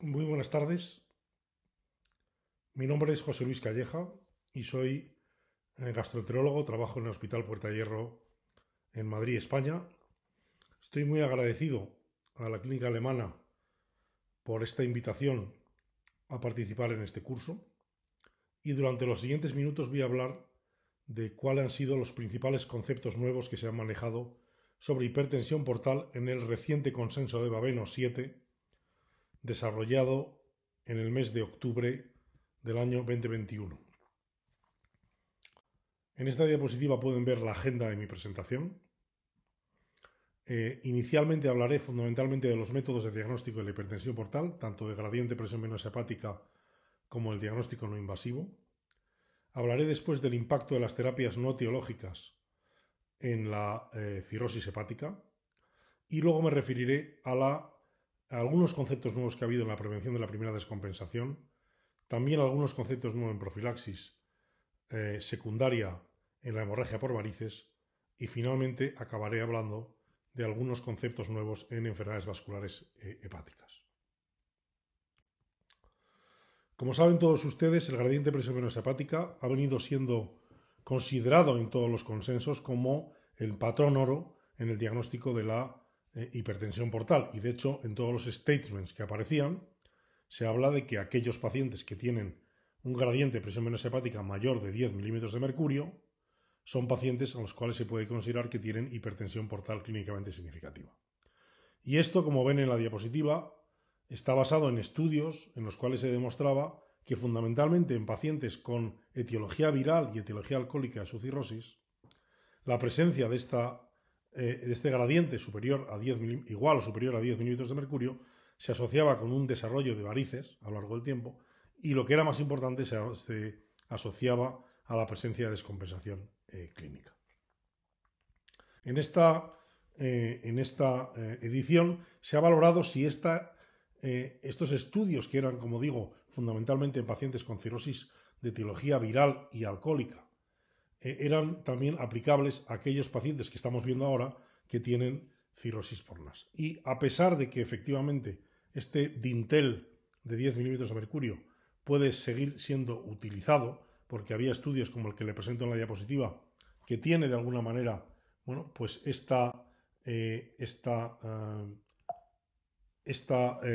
Muy buenas tardes. Mi nombre es José Luis Calleja y soy gastroenterólogo. Trabajo en el Hospital Puerta de Hierro en Madrid, España. Estoy muy agradecido a la clínica alemana por esta invitación a participar en este curso y durante los siguientes minutos voy a hablar de cuáles han sido los principales conceptos nuevos que se han manejado sobre hipertensión portal en el reciente consenso de Baveno 7 desarrollado en el mes de octubre del año 2021. En esta diapositiva pueden ver la agenda de mi presentación. Inicialmente hablaré fundamentalmente de los métodos de diagnóstico de la hipertensión portal, tanto de gradiente presión venosa hepática como el diagnóstico no invasivo. Hablaré después del impacto de las terapias no etiológicas en la cirrosis hepática y luego me referiré a algunos conceptos nuevos que ha habido en la prevención de la primera descompensación, también algunos conceptos nuevos en profilaxis secundaria en la hemorragia por varices y finalmente acabaré hablando de algunos conceptos nuevos en enfermedades vasculares hepáticas. Como saben todos ustedes, el gradiente presión venosa hepática ha venido siendo considerado en todos los consensos como el patrón oro en el diagnóstico de la hipertensión portal y de hecho en todos los statements que aparecían se habla de que aquellos pacientes que tienen un gradiente de presión venosa hepática mayor de 10 milímetros de mercurio son pacientes a los cuales se puede considerar que tienen hipertensión portal clínicamente significativa. Y esto, como ven en la diapositiva, está basado en estudios en los cuales se demostraba que fundamentalmente en pacientes con etiología viral y etiología alcohólica de su cirrosis, la presencia de este gradiente superior a 10, igual o superior a 10 milímetros de mercurio se asociaba con un desarrollo de varices a lo largo del tiempo y lo que era más importante se asociaba a la presencia de descompensación clínica. En esta edición se ha valorado si estos estudios, que eran, como digo, fundamentalmente en pacientes con cirrosis de etiología viral y alcohólica, eran también aplicables a aquellos pacientes que estamos viendo ahora que tienen cirrosis por NAS. Y a pesar de que efectivamente este dintel de 10 milímetros de mercurio puede seguir siendo utilizado, porque había estudios como el que le presento en la diapositiva, que tiene de alguna manera, bueno, pues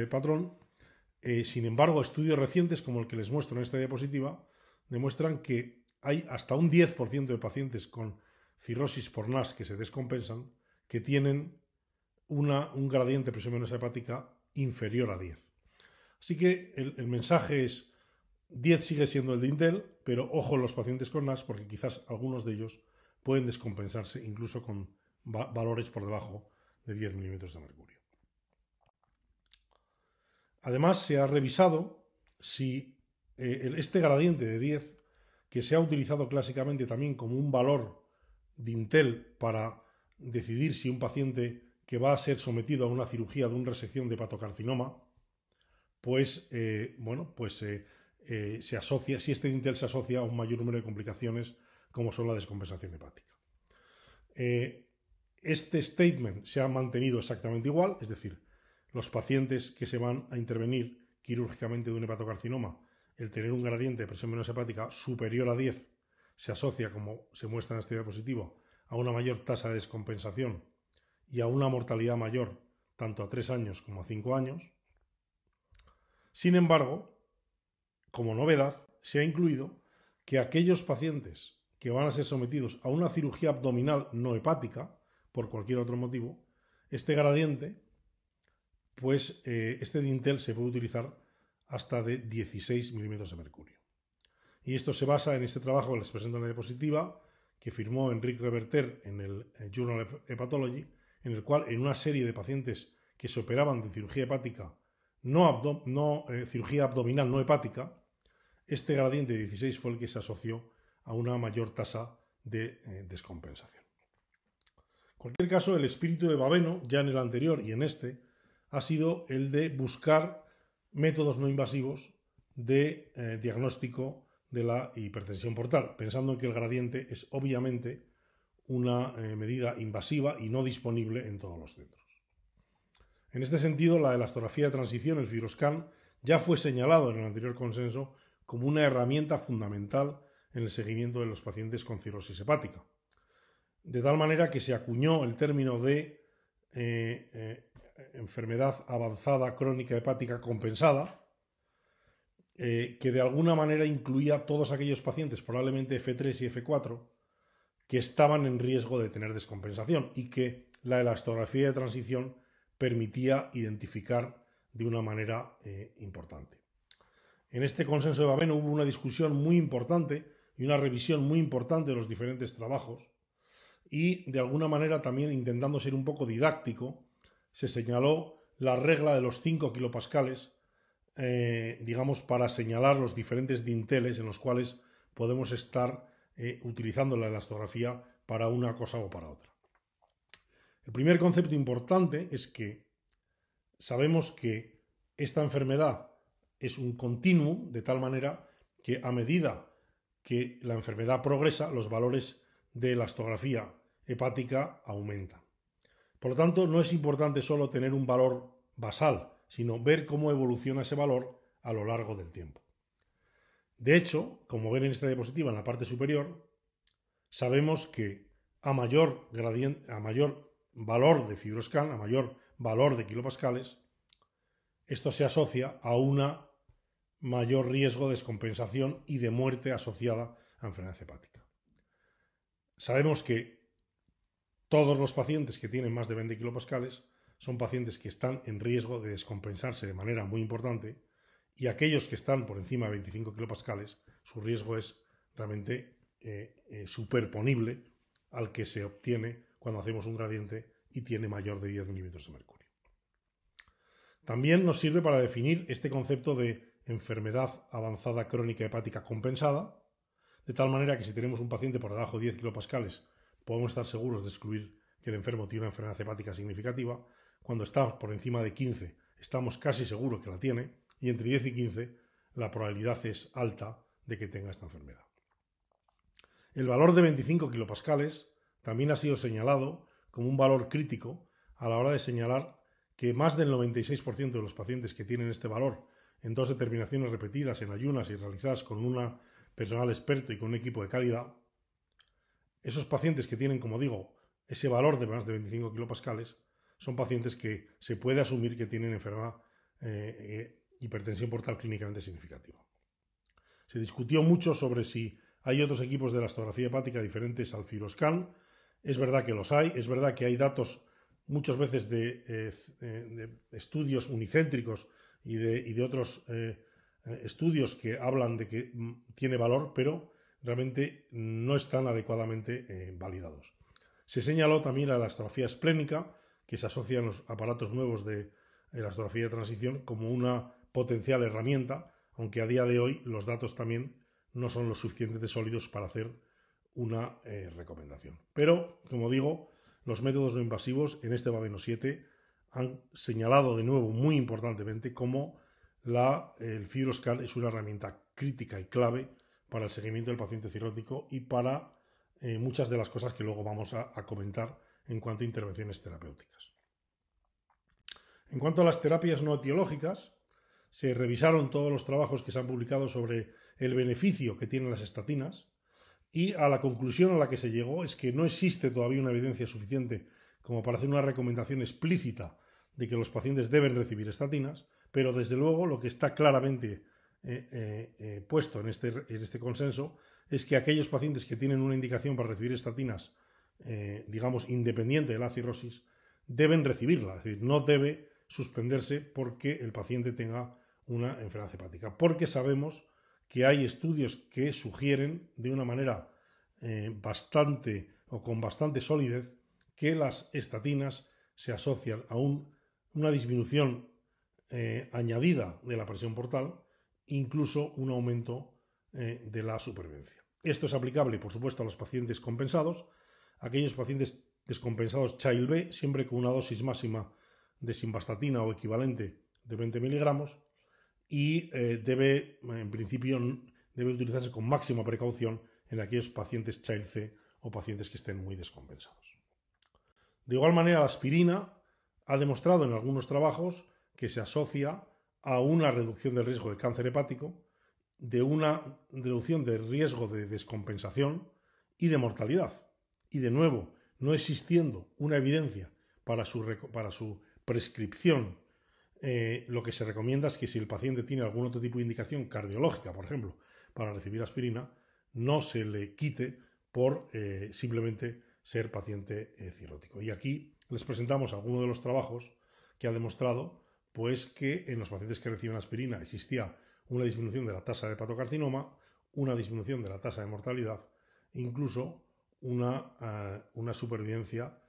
patrón. Sin embargo, estudios recientes como el que les muestro en esta diapositiva demuestran que hay hasta un 10% de pacientes con cirrosis por NAS que se descompensan que tienen un gradiente de presión venosa hepática inferior a 10. Así que el mensaje es: 10 sigue siendo el de Intel, pero ojo en los pacientes con NAS porque quizás algunos de ellos pueden descompensarse incluso con valores por debajo de 10 milímetros de mercurio. Además, se ha revisado si este gradiente de 10, que se ha utilizado clásicamente también como un valor de Intel para decidir si un paciente que va a ser sometido a una cirugía de una resección de hepatocarcinoma, pues, se asocia, si este dintel se asocia a un mayor número de complicaciones como son la descompensación hepática. Este statement se ha mantenido exactamente igual, es decir, los pacientes que se van a intervenir quirúrgicamente de un hepatocarcinoma, el tener un gradiente de presión venosa hepática superior a 10 se asocia, como se muestra en este diapositivo, a una mayor tasa de descompensación y a una mortalidad mayor tanto a 3 años como a 5 años. Sin embargo, como novedad, se ha incluido que aquellos pacientes que van a ser sometidos a una cirugía abdominal no hepática, por cualquier otro motivo, este gradiente, pues este dintel se puede utilizar hasta de 16 milímetros de mercurio. Y esto se basa en este trabajo que les presento en la diapositiva, que firmó Enrique Reverter en el Journal of Hepatology, en el cual en una serie de pacientes que se operaban de cirugía hepática cirugía abdominal no hepática, este gradiente de 16 fue el que se asoció a una mayor tasa de descompensación. En cualquier caso, el espíritu de Baveno, ya en el anterior y en este, ha sido el de buscar métodos no invasivos de diagnóstico de la hipertensión portal, pensando en que el gradiente es obviamente una medida invasiva y no disponible en todos los centros. En este sentido, la elastografía de transición, el FibroScan, ya fue señalado en el anterior consenso como una herramienta fundamental en el seguimiento de los pacientes con cirrosis hepática. De tal manera que se acuñó el término de enfermedad avanzada crónica hepática compensada, que de alguna manera incluía a todos aquellos pacientes, probablemente F3 y F4, que estaban en riesgo de tener descompensación y que la elastografía de transición permitía identificar de una manera importante. En este consenso de Baveno hubo una discusión muy importante y una revisión muy importante de los diferentes trabajos y, de alguna manera, también intentando ser un poco didáctico, se señaló la regla de los 5 kilopascales, digamos, para señalar los diferentes dinteles en los cuales podemos estar utilizando la elastografía para una cosa o para otra. El primer concepto importante es que sabemos que esta enfermedad es un continuum, de tal manera que a medida que la enfermedad progresa, los valores de elastografía hepática aumentan. Por lo tanto, no es importante solo tener un valor basal, sino ver cómo evoluciona ese valor a lo largo del tiempo. De hecho, como ven en esta diapositiva en la parte superior, sabemos que a mayor valor de FibroScan, a mayor valor de kilopascales, esto se asocia a un mayor riesgo de descompensación y de muerte asociada a enfermedad hepática. Sabemos que todos los pacientes que tienen más de 20 kilopascales son pacientes que están en riesgo de descompensarse de manera muy importante, y aquellos que están por encima de 25 kilopascales, su riesgo es realmente superponible al que se obtiene cuando hacemos un gradiente y tiene mayor de 10 milímetros de mercurio. También nos sirve para definir este concepto de enfermedad avanzada crónica hepática compensada, de tal manera que si tenemos un paciente por debajo de 10 kilopascales, podemos estar seguros de excluir que el enfermo tiene una enfermedad hepática significativa. Cuando está por encima de 15, estamos casi seguros que la tiene, y entre 10 y 15 la probabilidad es alta de que tenga esta enfermedad. El valor de 25 kilopascales también ha sido señalado como un valor crítico a la hora de señalar que más del 96% de los pacientes que tienen este valor en 2 determinaciones repetidas en ayunas y realizadas con un personal experto y con un equipo de calidad, esos pacientes que tienen, como digo, ese valor de más de 25 kilopascales son pacientes que se puede asumir que tienen enfermedad hipertensión portal clínicamente significativa. Se discutió mucho sobre si hay otros equipos de elastografía hepática diferentes al FibroScan. Es verdad que los hay, es verdad que hay datos muchas veces de estudios unicéntrico y de otros estudios que hablan de que tiene valor, pero realmente no están adecuadamente validados. Se señaló también la elastografía esplénica, que se asocia en los aparatos nuevos de elastografía de transición como una potencial herramienta, aunque a día de hoy los datos también no son lo suficientemente sólidos para hacer una recomendación. Pero, como digo, los métodos no invasivos en este Baveno 7 han señalado de nuevo muy importantemente cómo el FibroScan es una herramienta crítica y clave para el seguimiento del paciente cirrótico y para muchas de las cosas que luego vamos a comentar en cuanto a intervenciones terapéuticas. En cuanto a las terapias no etiológicas, se revisaron todos los trabajos que se han publicado sobre el beneficio que tienen las estatinas, y a la conclusión a la que se llegó es que no existe todavía una evidencia suficiente como para hacer una recomendación explícita de que los pacientes deben recibir estatinas, pero desde luego lo que está claramente puesto en este consenso es que aquellos pacientes que tienen una indicación para recibir estatinas, digamos, independiente de la cirrosis, deben recibirla, es decir, no debe suspenderse porque el paciente tenga una enfermedad hepática, porque sabemos que hay estudios que sugieren de una manera bastante o con bastante solidez que las estatinas se asocian a una disminución añadida de la presión portal, incluso un aumento de la supervivencia. Esto es aplicable, por supuesto, a los pacientes compensados, aquellos pacientes descompensados Child B, siempre con una dosis máxima de simvastatina o equivalente de 20 miligramos, y en principio debe utilizarse con máxima precaución en aquellos pacientes Child C o pacientes que estén muy descompensados. De igual manera, la aspirina ha demostrado en algunos trabajos que se asocia a una reducción del riesgo de cáncer hepático, de una reducción del riesgo de descompensación y de mortalidad. Y de nuevo, no existiendo una evidencia para su prescripción, lo que se recomienda es que si el paciente tiene algún otro tipo de indicación cardiológica, por ejemplo, para recibir aspirina, no se le quite por simplemente ser paciente cirrótico. Y aquí les presentamos algunos de los trabajos que ha demostrado pues, que en los pacientes que reciben aspirina existía una disminución de la tasa de hepatocarcinoma, una disminución de la tasa de mortalidad, incluso una supervivencia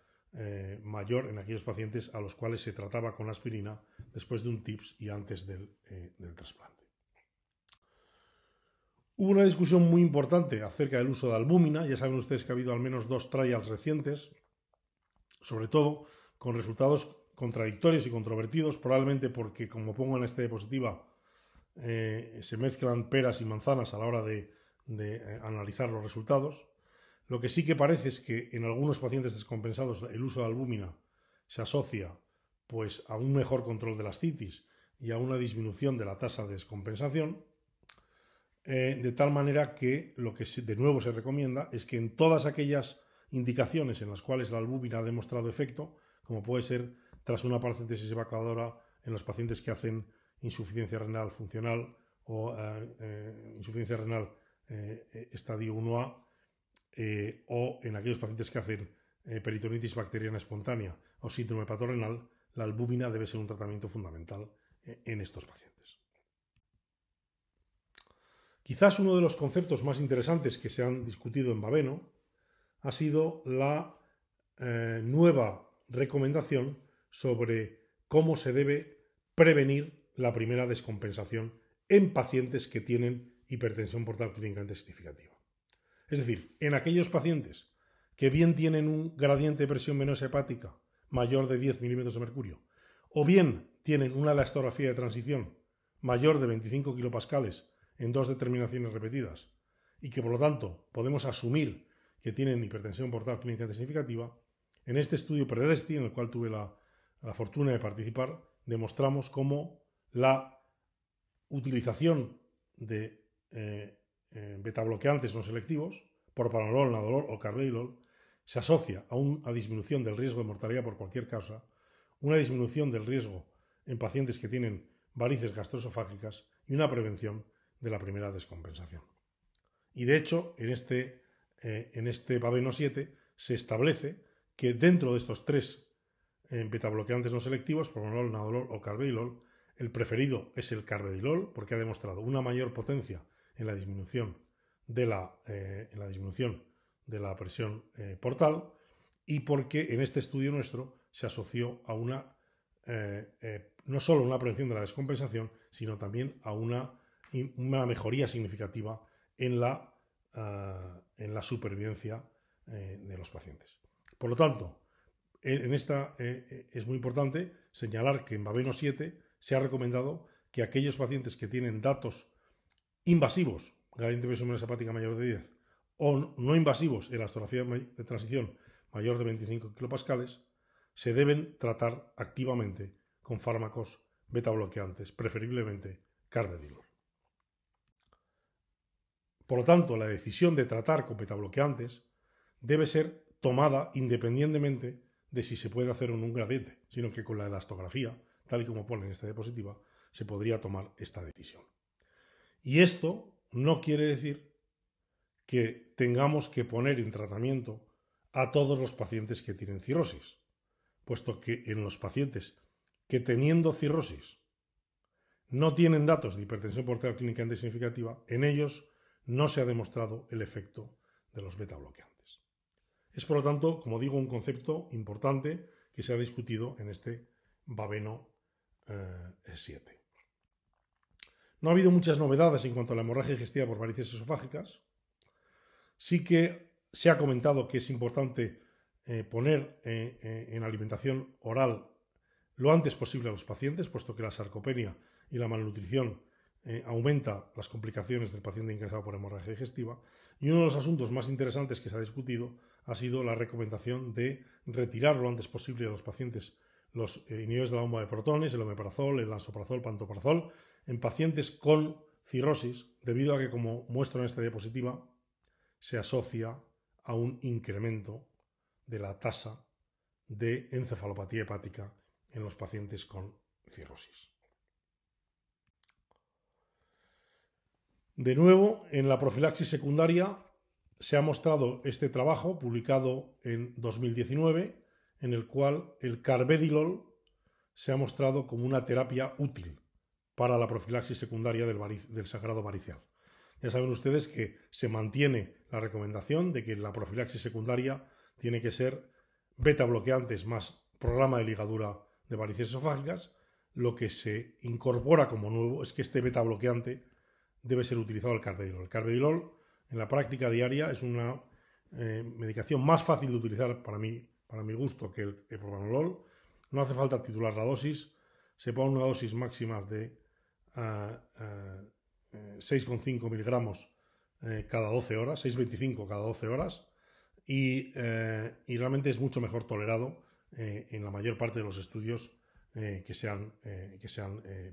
mayor en aquellos pacientes a los cuales se trataba con aspirina después de un TIPS y antes del trasplante. Hubo una discusión muy importante acerca del uso de albúmina. Ya saben ustedes que ha habido al menos 2 trials recientes, sobre todo con resultados contradictorios y controvertidos, probablemente porque, como pongo en esta diapositiva, se mezclan peras y manzanas a la hora de analizar los resultados. Lo que sí que parece es que en algunos pacientes descompensados el uso de albúmina se asocia pues, a un mejor control de la ascitis y a una disminución de la tasa de descompensación, de tal manera que lo que de nuevo se recomienda es que en todas aquellas indicaciones en las cuales la albúmina ha demostrado efecto, como puede ser tras una paracentesis evacuadora en los pacientes que hacen insuficiencia renal funcional o insuficiencia renal estadio 1A, o en aquellos pacientes que hacen peritonitis bacteriana espontánea o síndrome hepatorenal, la albúmina debe ser un tratamiento fundamental en estos pacientes. Quizás uno de los conceptos más interesantes que se han discutido en Baveno ha sido la nueva recomendación sobre cómo se debe prevenir la primera descompensación en pacientes que tienen hipertensión portal clínicamente significativa. Es decir, en aquellos pacientes que bien tienen un gradiente de presión venosa hepática mayor de 10 milímetros de mercurio, o bien tienen una elastografía de transición mayor de 25 kilopascales en 2 determinaciones repetidas, y que por lo tanto podemos asumir que tienen hipertensión portal clínicamente significativa, en este estudio PREDESTI, en el cual tuve la fortuna de participar, demostramos cómo la utilización de betabloqueantes no selectivos, propranolol, nadolol o carvedilol, se asocia a una disminución del riesgo de mortalidad por cualquier causa, una disminución del riesgo en pacientes que tienen varices gastroesofágicas y una prevención de la primera descompensación. Y de hecho, en este Baveno 7 se establece que dentro de estos 3 betabloqueantes no selectivos, propranolol, nadolol o carvedilol, el preferido es el carvedilol porque ha demostrado una mayor potencia en la disminución de la presión portal, y porque en este estudio nuestro se asoció a no solo una prevención de la descompensación, sino también a una mejoría significativa en la supervivencia de los pacientes. Por lo tanto, es muy importante señalar que en Baveno 7 se ha recomendado que aquellos pacientes que tienen datos invasivos, gradiente de presión venosa hepática mayor de 10, o no invasivos, elastografía de transición mayor de 25 kilopascales, se deben tratar activamente con fármacos betabloqueantes, preferiblemente carvedilol. Por lo tanto, la decisión de tratar con betabloqueantes debe ser tomada independientemente de si se puede hacer o no un gradiente, sino que con la elastografía, tal y como pone en esta diapositiva, se podría tomar esta decisión. Y esto no quiere decir que tengamos que poner en tratamiento a todos los pacientes que tienen cirrosis, puesto que en los pacientes que teniendo cirrosis no tienen datos de hipertensión portal clínicamente significativa, en ellos no se ha demostrado el efecto de los betabloqueantes. Es, por lo tanto, como digo, un concepto importante que se ha discutido en este Baveno 7. No ha habido muchas novedades en cuanto a la hemorragia digestiva por varices esofágicas. Sí que se ha comentado que es importante poner en alimentación oral lo antes posible a los pacientes, puesto que la sarcopenia y la malnutrición aumenta las complicaciones del paciente ingresado por hemorragia digestiva. Y uno de los asuntos más interesantes que se ha discutido ha sido la recomendación de retirar lo antes posible a los pacientes los inhibidores de la bomba de protones, el omeprazol, el lansoprazol, pantoprazol, en pacientes con cirrosis, debido a que, como muestro en esta diapositiva, se asocia a un incremento de la tasa de encefalopatía hepática en los pacientes con cirrosis. De nuevo, en la profilaxis secundaria se ha mostrado este trabajo publicado en 2019, en el cual el carvedilol se ha mostrado como una terapia útil para la profilaxis secundaria del sangrado varicial. Ya saben ustedes que se mantiene la recomendación de que la profilaxis secundaria tiene que ser beta bloqueantes más programa de ligadura de varices esofágicas. Lo que se incorpora como nuevo es que este beta bloqueante debe ser utilizado el carvedilol. El carvedilol en la práctica diaria es una medicación más fácil de utilizar para mi gusto que el propranolol. No hace falta titular la dosis, se pone una dosis máxima de 6,5 miligramos cada 12 horas, 6,25 cada 12 horas, y realmente es mucho mejor tolerado en la mayor parte de los estudios que se han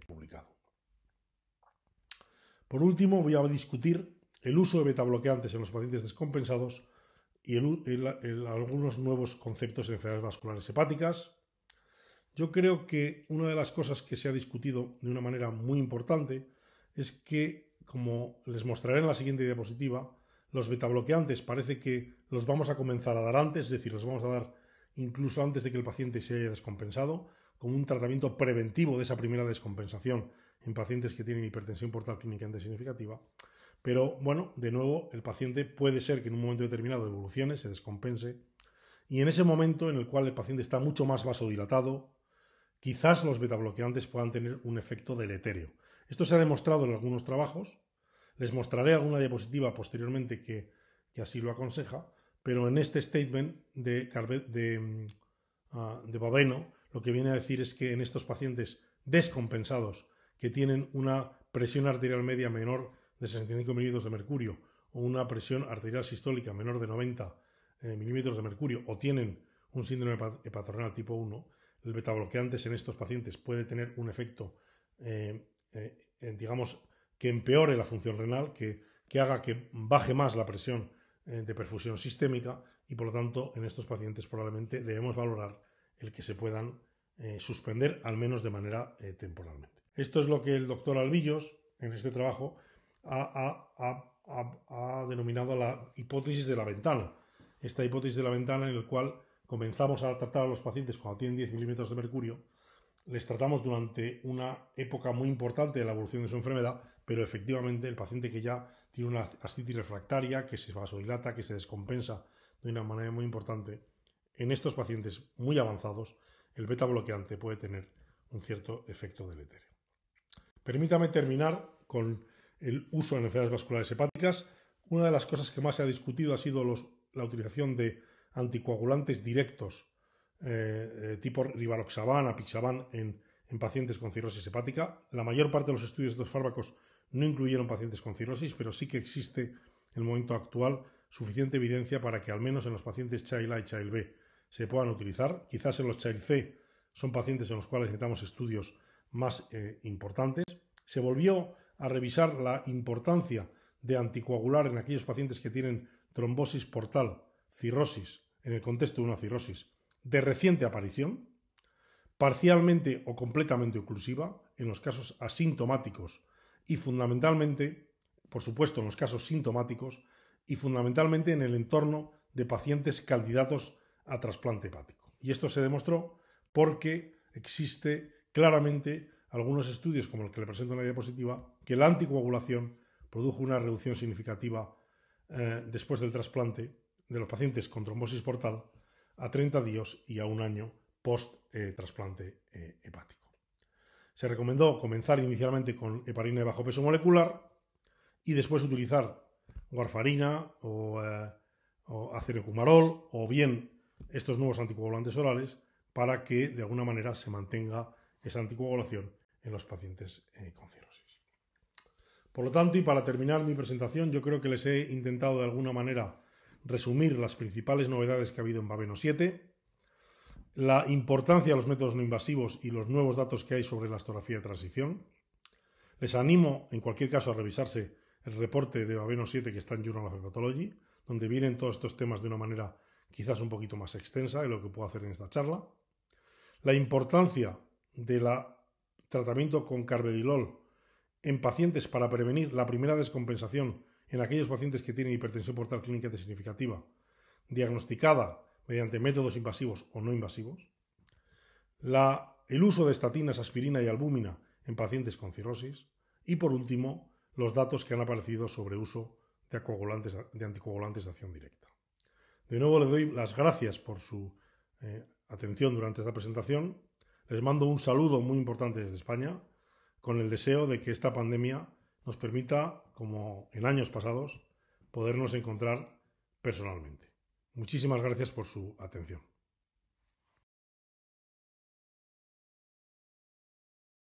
publicado. Por último, voy a discutir el uso de betabloqueantes en los pacientes descompensados y algunos nuevos conceptos en enfermedades vasculares hepáticas. Yo creo que una de las cosas que se ha discutido de una manera muy importante es que, como les mostraré en la siguiente diapositiva, los betabloqueantes parece que los vamos a comenzar a dar antes, es decir, los vamos a dar incluso antes de que el paciente se haya descompensado, como un tratamiento preventivo de esa primera descompensación en pacientes que tienen hipertensión portal clínicamente significativa. Pero, bueno, de nuevo, el paciente puede ser que en un momento determinado evolucione, se descompense, y en ese momento en el cual el paciente está mucho más vasodilatado, quizás los betabloqueantes puedan tener un efecto deletéreo. Esto se ha demostrado en algunos trabajos. Les mostraré alguna diapositiva posteriormente que así lo aconseja, pero en este statement de Baveno lo que viene a decir es que en estos pacientes descompensados que tienen una presión arterial media menor de 65 milímetros de mercurio o una presión arterial sistólica menor de 90 milímetros de mercurio o tienen un síndrome hepatorenal tipo 1, el betabloqueantes en estos pacientes puede tener un efecto, digamos, que empeore la función renal, que haga que baje más la presión de perfusión sistémica y, por lo tanto, en estos pacientes probablemente debemos valorar el que se puedan suspender, al menos de manera temporalmente. Esto es lo que el doctor Albillos, en este trabajo, ha denominado la hipótesis de la ventana. Esta hipótesis de la ventana en la cual comenzamos a tratar a los pacientes cuando tienen 10 milímetros de mercurio, les tratamos durante una época muy importante de la evolución de su enfermedad, pero efectivamente el paciente que ya tiene una ascitis refractaria, que se vasodilata, que se descompensa de una manera muy importante, en estos pacientes muy avanzados, el beta bloqueante puede tener un cierto efecto deletéreo. Permítame terminar con el uso en enfermedades vasculares hepáticas. Una de las cosas que más se ha discutido ha sido la utilización de anticoagulantes directos tipo rivaroxaban, apixaban en pacientes con cirrosis hepática. La mayor parte de los estudios de estos fármacos no incluyeron pacientes con cirrosis, pero sí que existe en el momento actual suficiente evidencia para que al menos en los pacientes Child A y Child B se puedan utilizar. Quizás en los Child C son pacientes en los cuales necesitamos estudios más importantes. Se volvió a revisar la importancia de anticoagular en aquellos pacientes que tienen trombosis portal, cirrosis, en el contexto de una cirrosis de reciente aparición, parcialmente o completamente oclusiva, en los casos asintomáticos y fundamentalmente, por supuesto, en los casos sintomáticos y fundamentalmente en el entorno de pacientes candidatos a trasplante hepático. Y esto se demostró porque existe claramente algunos estudios, como el que le presento en la diapositiva, que la anticoagulación produjo una reducción significativa después del trasplante de los pacientes con trombosis portal a 30 días y a un año post-trasplante hepático. Se recomendó comenzar inicialmente con heparina de bajo peso molecular y después utilizar warfarina o acenocumarol o bien estos nuevos anticoagulantes orales para que de alguna manera se mantenga esa anticoagulación en los pacientes con cirrosis. Por lo tanto, y para terminar mi presentación, yo creo que les he intentado de alguna manera resumir las principales novedades que ha habido en Baveno 7. la importancia de los métodos no invasivos y los nuevos datos que hay sobre la astografía de transición. Les animo, en cualquier caso, a revisarse el reporte de Baveno 7 que está en Journal of Hepatology, donde vienen todos estos temas de una manera quizás un poquito más extensa de lo que puedo hacer en esta charla. La importancia del tratamiento con carvedilol en pacientes para prevenir la primera descompensación en aquellos pacientes que tienen hipertensión portal clínica significativa, diagnosticada mediante métodos invasivos o no invasivos. El uso de estatinas, aspirina y albúmina en pacientes con cirrosis. Y por último, los datos que han aparecido sobre uso de anticoagulantes de acción directa. De nuevo le doy las gracias por su atención durante esta presentación. Les mando un saludo muy importante desde España, con el deseo de que esta pandemia nos permita, como en años pasados, podernos encontrar personalmente. Muchísimas gracias por su atención.